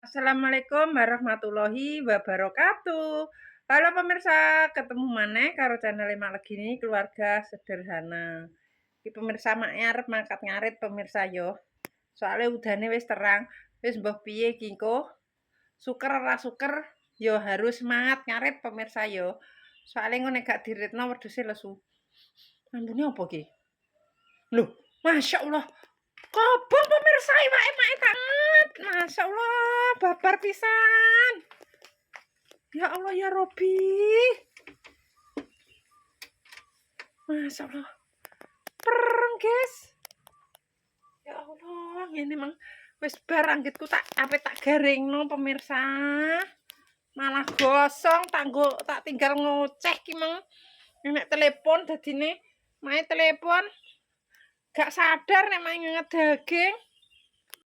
Assalamualaikum warahmatullahi wabarakatuh. Halo pemirsa, ketemu maneh karo channel Mak Legini Keluarga Sederhana. Iki pemirsa mak arep mangkat ngarit pemirsa yo. Soale udane wis terang, wis mbah piye iki engko. Suker ora suker yo harus semangat ngarit pemirsa yo. Soale engko nek gak diritno wedhuse lesu. Ambune opo iki? Loh, Masya Allah. Kobong pemirsa iwake tanget. Masya Allah, babar pisan. Ya Allah ya Robi. Masya Allah. Pereng, guys. Ya Allah, ini mang wis bar anggitku tak garingno pemirsa. Malah gosong tak tinggal ngoceh ki mang. Nek telepon dadine mae telepon gak sadar nek mae nget daging.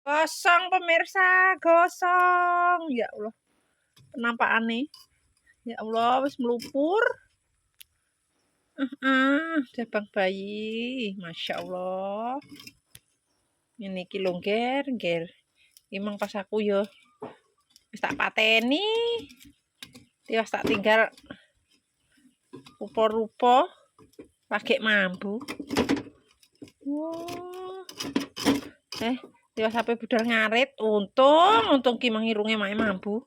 Gosong pemirsa, gosong. Ya Allah. Penampakane. Ya Allah, wis melupur. Jabang bayi, Masya Allah. Ini ki longger, Imang pas aku yo wis tak pateni. Wis tak tinggal rupa-rupa lagi mambu. Wah. Wis sampai budal ngarit. Untung ki mang irunge mae mambu.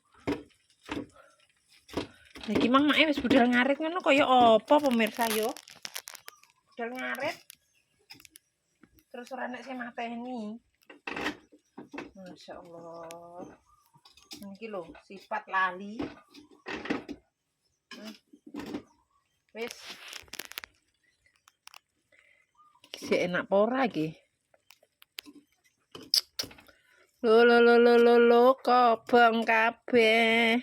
Iki mang mae wis budal ngarit ngono kaya apa pemirsa yo. Budal ngarit. Terus ora nek sing mateni. Masya Allah. Iki lho, sifat lali. Wis. Si enak apa ora iki? Lo kobong kabeh.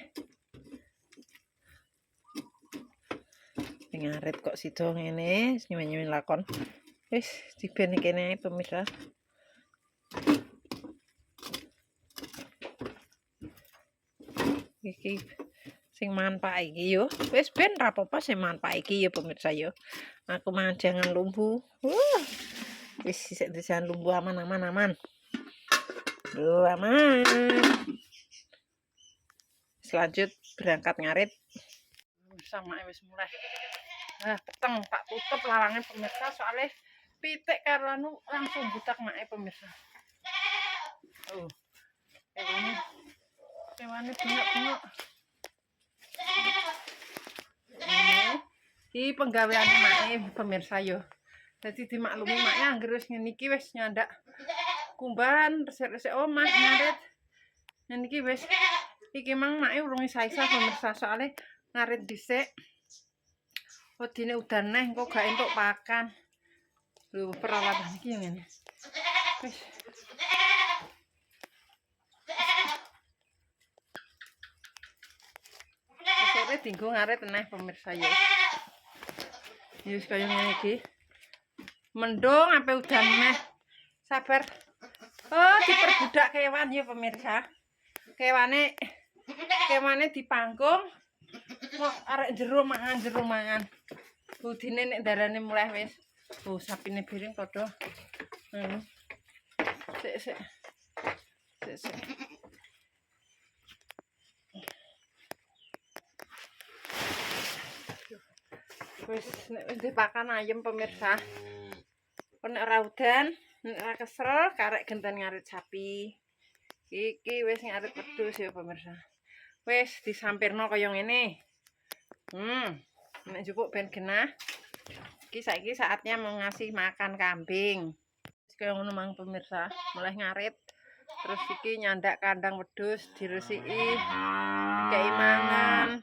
Ngarit kok sida ngene, nyuwen-nyuwen lakon. Wis diben kene pemirsa. Iki sing manfaat iki yo. Wis ben ra apa-apa sing manfaat iki ya pemirsa yo. Aku mangan jangan lumbu. Wis sik jangan lumbu aman. Aman. Selanjut berangkat ngarit. Sama wis mulai. Peteng tak tutup lawangan pemirsa soalnya pitik karo anu langsung butak mae pemirsa. Hewane bengok-bengok. Iki penggaweane mae pemirsa yo. Dadi dimaklumi mae anggere wis ngene iki wis nyandak kumbahan resik-resik omah ngarit. Ngene iki wis iki mang mae urung isa-isa pemirsa soalnya ngarit dhisik. Wedine udan neh engko gak entuk pakan. Lho perawatan iki ngene. Wis. Sore dinggo ngarit neh pemirsa yo. Wis kaya ngene iki. Mendung ampe udan neh. Sabar. Oh, diperbudak kewan ya pemirsa. Kewane dipanggung. Kok arek jero mangan. Budine nek darane mulai wis. Sapine piring padha. Sik. Wis nek wis dipakan ayam pemirsa. Nek ora udan, nek ora kesel karek genten ngarit sapi. Iki wis ngarit wedhus ya pemirsa. Wis disampirno kaya ngene. Nek njupuk ben genah. Iki saiki saatnya mau ngasih makan kambing. Kaya ngono mang pemirsa, mulai ngarit. Terus iki nyandak kandang wedhus diresiki, dikei mangan.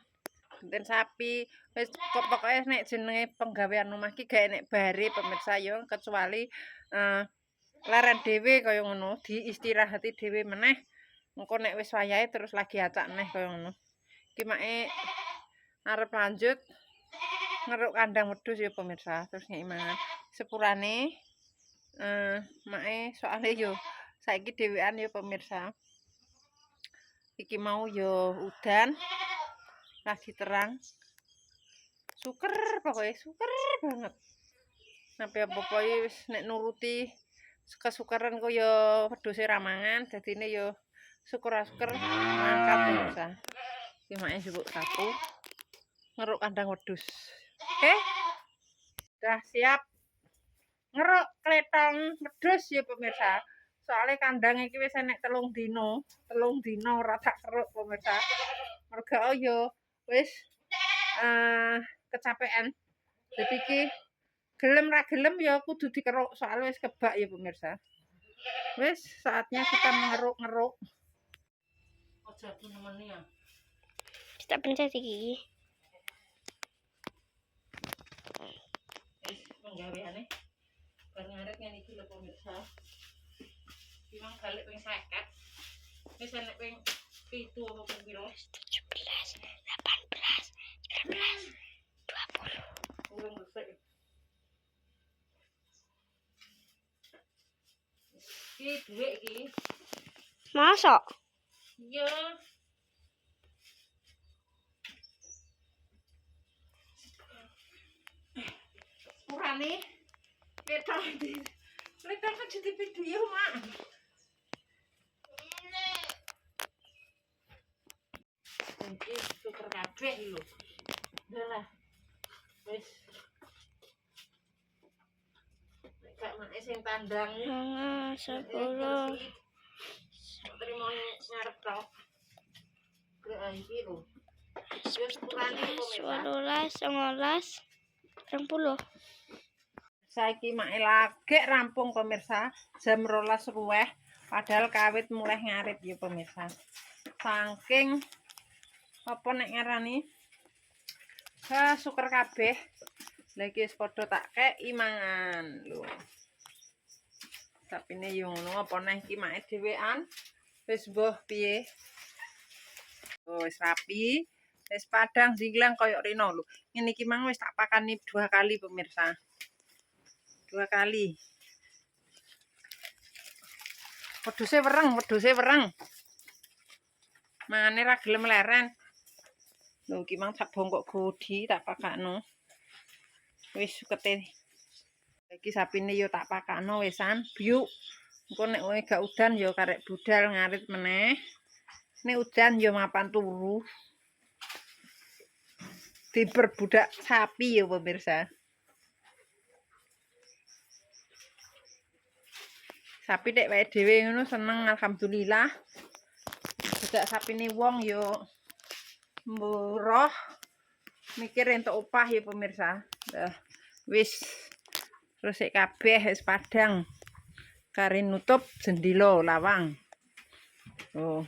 Genten sapi, wis pokoke nek jenenge penggawean omah iki gak enek bare pemirsa yo, kecuali leren dhewe kaya ngono, diistirahati dhewe meneh. Engko nek wis wayahe terus lagi acak neh kaya ngono. Iki make arep lanjut ngeruk kandang wedhus ya pemirsa, terus ngeki mangan. Sepurane make soalnya yo saiki dhewean ya pemirsa. Iki mau yo udan lagi terang. Suker pokoknya suker banget. Sampai apa-apa wis nek nuruti kesukaran kok yo wedhuse ra mangan, dadine yo syukur-syukur mangkat pemirsa. Iki mae njupuk sapu. Ngeruk kandang wedhus. Oke. Udah siap. Ngeruk kletong wedhus ya pemirsa. Soalnya kandang iki wis enek 3 dino ora tak keruk pemirsa. Mergo yo wis kecapean. Jadi iki gelem ra gelem ya kudu dikeruk soalnya wis kebak ya pemirsa. Wis saatnya kita mengeruk-ngeruk. Aja nemeni ya. Kita pencet iki. Wis penggaweane. Bar ngarep ngene iki lho pemirsa. Tiwang balik ping 50. Wis enek ping 7 apa ping piro? 17, 18, 19, 20. Urung resik. Iki dhuwit iki. Masuk. Iya. Murane. Letar kan jadi video, Mak. Iki super kabeh lho. Udah wis. Nek mak sing tandang. 10. Terima ngarep to. Kayak iki lho. Wis kurane pemirsa. 11, 19, 20. Saiki mak lagi rampung pemirsa. Jam 12 ruweh. Padahal kawit mulai ngarit ya pemirsa. Saking apa nek ngarani? Syukur kabeh. Lagi wis padha tak kei mangan lho. Sapine yo ngono apa neh iki make dhewean. Wis mbuh piye? Oh, wis rapi. Wis padang jinglang koyo rino lho. Ngene iki mang wis tak pakani 2 kali pemirsa. 2 kali. Wedhuse wereng. Mangane ra gelem leren. Lho iki mang sak bongkok godi tak pakakno. Wis sukete. Iki sapine yo tak pakakno wisan, biuk. Engko nek gak udan yo karek budal ngarit meneh. Nek udan yo mapan turu. Diperbudak sapi yo pemirsa. Sapi nek wae dhewe ngono seneng alhamdulillah. Budak sapine wong yo murah. Mikir entuk upah ya pemirsa. Wis resik kabeh wis padang. Kari nutup jendela lawang. Oh.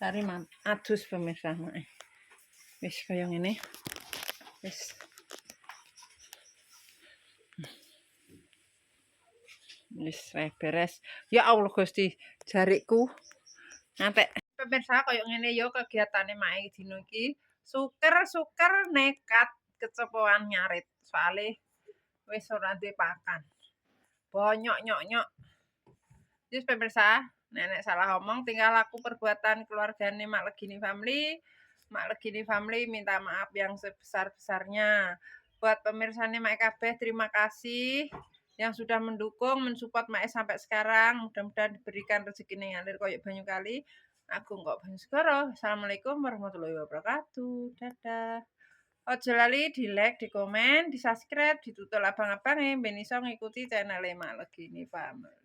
Kari adus pemirsa mak. Wis kaya ngene. Wis. Wis beres. Ya Allah Gusti, jarikku. Ngantek pemirsa kaya ngene ya kegiatane mak dino iki. Suker nekat kecepoan nyarit. Soale wis ora duwe pakan. Bonyok nyok. Jadi pemirsa, nenek salah ngomong tinggal aku perbuatan keluargane Mak Legini Family. Mak Legini Family minta maaf yang sebesar-besarnya. Buat pemirsane Mak kabeh terima kasih yang sudah mendukung, mensupport Mak sampai sekarang. Mudah-mudahan diberikan rezeki yang ngalir koyo banyu kali. Agung kok banyu segoro. Assalamualaikum warahmatullahi wabarakatuh. Dadah. Ojo lali di like, di komen, di subscribe, ditutul abang-abange ben iso ngikuti channel Mak Legini Family.